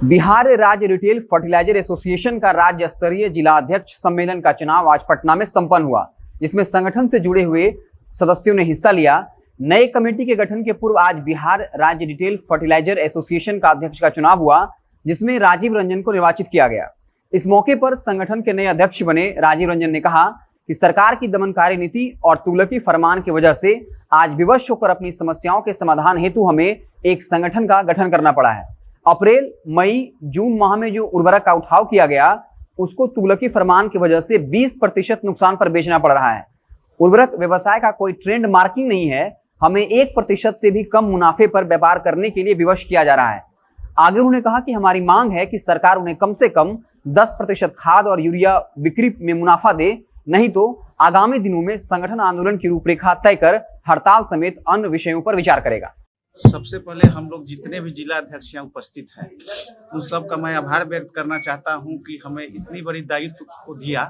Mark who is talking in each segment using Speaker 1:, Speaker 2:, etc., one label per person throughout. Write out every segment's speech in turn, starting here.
Speaker 1: बिहार राज्य retail fertiliser association का राज्य स्तरीय जिला अध्यक्ष सम्मेलन का चुनाव आज पटना में संपन्न हुआ, जिसमें संगठन से जुड़े हुए सदस्यों ने हिस्सा लिया। नए कमेटी के गठन के पूर्व आज बिहार राज्य रिटेल फर्टिलाइजर एसोसिएशन का अध्यक्ष का चुनाव हुआ, जिसमें राजीव रंजन को निर्वाचित किया गया। इस मौके पर संगठन के नए अध्यक्ष बने राजीव रंजन ने कहा कि सरकार की दमनकारी नीति और तुगलकी फरमान की वजह से आज विवश होकर अपनी समस्याओं के समाधान हेतु हमें एक संगठन का गठन करना पड़ा है। अप्रैल, मई, जून माह में जो उर्वरक का उठाव किया गया, उसको तुगलकी फरमान की वजह से 20% नुकसान पर बेचना पड़ रहा है। उर्वरक व्यवसाय का कोई ट्रेंड मार्किंग नहीं है, हमें 1% से भी कम मुनाफे पर व्यापार करने के लिए विवश किया जा रहा है। आगे उन्होंने कहा कि हमारी मांग है कि सरकार उन्हें कम से कम 10% खाद और यूरिया बिक्री में मुनाफा दे, नहीं तो आगामी दिनों में संगठन आंदोलन की रूपरेखा तय कर हड़ताल समेत अन्य विषयों पर विचार करेगा।
Speaker 2: सबसे पहले हम लोग जितने भी जिला अध्यक्ष यहाँ उपस्थित हैं, उन सब का मैं आभार व्यक्त करना चाहता हूँ कि हमें इतनी बड़ी दायित्व को दिया,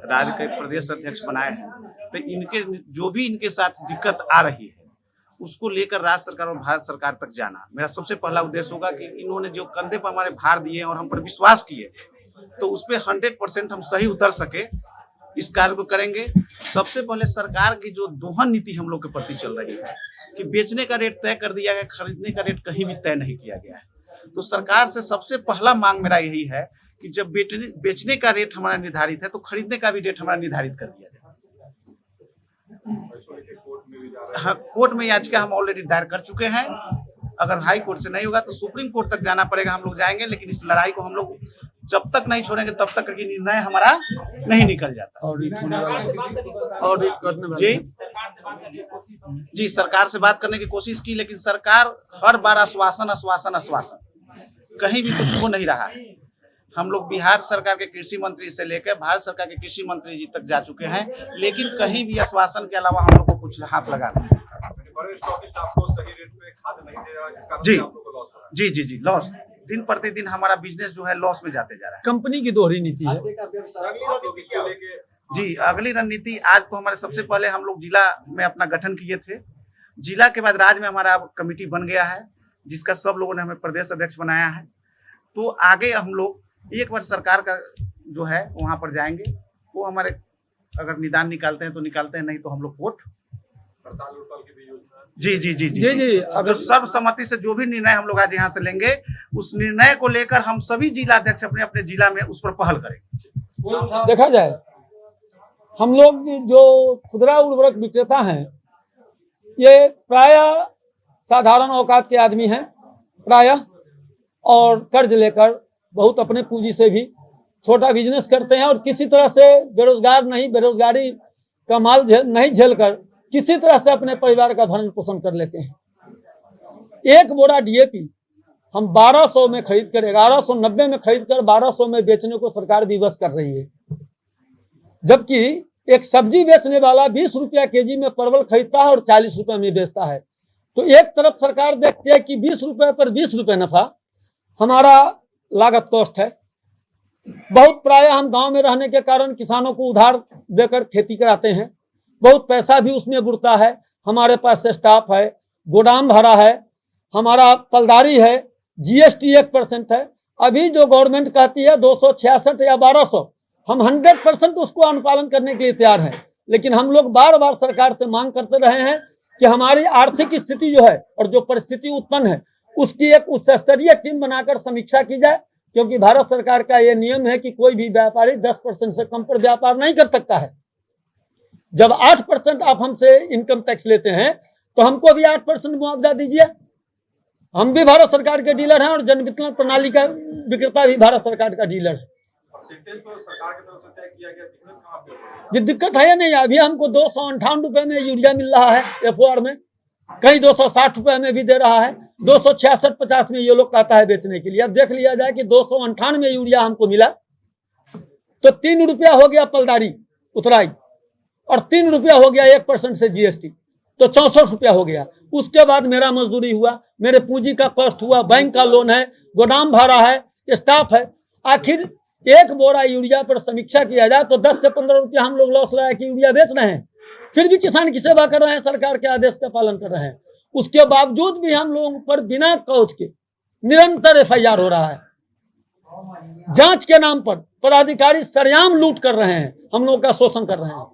Speaker 2: राज्य के प्रदेश अध्यक्ष बनाए हैं। तो इनके जो भी इनके साथ दिक्कत आ रही है, उसको लेकर राज्य सरकार और भारत सरकार तक जाना मेरा सबसे पहला उद्देश्य होगा कि इन्होंने जो कंधे पर हमारे भार दिए और हम पर विश्वास किए, तो उस पर 100% हम सही उतर सके, इस कार्य को करेंगे। सबसे पहले सरकार की जो दोहन नीति हम लोग के प्रति चल रही है कि बेचने का रेट तय कर दिया गया, खरीदने का रेट कहीं भी तय नहीं किया गया है। तो सरकार से सबसे पहला मांग मेरा यही है कि जब बेचने का रेट हमारा निर्धारित है, तो खरीदने का भी रेट हमारा निर्धारित कर दिया जाए। हाँ, कोर्ट में याचिका हम ऑलरेडी दायर कर चुके हैं। अगर हाई कोर्ट से नहीं होगा तो सुप्रीम कोर्ट तक जाना पड़ेगा, हम लोग जाएंगे। लेकिन इस लड़ाई को हम लोग जब तक नहीं छोड़ेंगे तब तक कि निर्णय हमारा नहीं निकल जाता। ऑडिट करने जी सरकार से बात करने की कोशिश की, लेकिन सरकार हर बार आश्वासन, कहीं भी कुछ हो नहीं रहा है। हम लोग बिहार सरकार के कृषि मंत्री से लेकर भारत सरकार के कृषि मंत्री जी तक जा चुके हैं, लेकिन कहीं भी आश्वासन के अलावा हम लोग को कुछ हाथ लगाना जी लॉस, दिन प्रतिदिन हमारा बिजनेस जो है लॉस में जाते जा रहा है।
Speaker 3: कंपनी की दोहरी नीति है
Speaker 2: जी। अगली रणनीति आज तो हमारे सबसे पहले हम लोग जिला में अपना गठन किए थे। जिला के बाद राज्य में हमारा कमेटी बन गया है, जिसका सब लोगों ने हमें प्रदेश अध्यक्ष बनाया है। तो आगे हम लोग एक बार सरकार का जो है वहां पर जाएंगे, वो हमारे अगर निदान निकालते हैं तो निकालते हैं, नहीं तो हम लोग कोर्ट जी अगर सर्वसम्मति से जो भी निर्णय हम लोग आज यहाँ से लेंगे, उस निर्णय को लेकर हम सभी जिला अध्यक्ष अपने अपने जिला में उस पर पहल करेंगे।
Speaker 3: देखा जाए, हम लोग जो खुदरा उर्वरक विक्रेता हैं, ये प्रायः साधारण औकात के आदमी हैं प्रायः, और कर्ज लेकर बहुत अपने पूंजी से भी छोटा बिजनेस करते हैं, और किसी तरह से बेरोजगारी का माल नहीं झेलकर किसी तरह से अपने परिवार का भरण पोषण कर लेते हैं। एक बोरा डीएपी हम 1200 में खरीद कर 1190 में खरीद कर 1200 में बेचने को सरकार विवश कर रही है, जबकि एक सब्जी बेचने वाला 20 रुपया केजी में परवल खरीदता है और 40 रुपये में बेचता है। तो एक तरफ सरकार देखती है कि 20 रुपये पर 20 रुपये नफा हमारा लागत कॉस्ट है। बहुत प्रायः हम गांव में रहने के कारण किसानों को उधार देकर खेती कराते हैं, बहुत पैसा भी उसमें बुड़ता है। हमारे पास स्टाफ है, गोदाम भरा है, हमारा पलदारी है, जीएसटी 1% है। अभी जो गवर्नमेंट कहती है 266 या 1200, हम 100% उसको अनुपालन करने के लिए तैयार हैं। लेकिन हम लोग बार बार सरकार से मांग करते रहे हैं कि हमारी आर्थिक स्थिति जो है और जो परिस्थिति उत्पन्न है, उसकी एक उच्च स्तरीय टीम बनाकर समीक्षा की जाए, क्योंकि भारत सरकार का यह नियम है कि कोई भी व्यापारी 10% से कम पर व्यापार नहीं कर सकता है। जब 8% आप हमसे इनकम टैक्स लेते हैं, तो हमको भी 8% मुआवजा दीजिए। हम भी भारत सरकार के डीलर हैं और जन वितरण प्रणाली का विक्रेता भी भारत सरकार का डीलर है। जी दिक्कत है या नहीं? अभी हमको 258 रुपये में यूरिया मिल रहा है एफओआर में, कहीं 260 रुपये में भी दे रहा है, 266-50 में ये लोग कहता है बेचने के लिए। अब देख लिया जाए कि 258 में यूरिया हमको मिला, तो 3 रुपया हो गया पलदारी उतराई, और 3 रुपया हो गया 1% से जीएसटी, तो 64 रुपया हो गया। उसके बाद मेरा मजदूरी हुआ, मेरे पूंजी का कॉस्ट हुआ, बैंक का लोन है, गोदाम भाड़ा है, स्टाफ है। आखिर एक बोरा यूरिया पर समीक्षा किया जाए तो 10 से 15 रुपया हम लोग लॉस लगा के यूरिया बेच रहे हैं, फिर भी किसान की सेवा कर रहे हैं, सरकार के आदेश का पालन कर रहे हैं। उसके बावजूद भी हम लोगों पर बिना कौच के निरंतर एफआईआर हो रहा है। जांच के नाम पर पदाधिकारी सरेआम लूट कर रहे हैं, हम लोग का शोषण कर रहे हैं।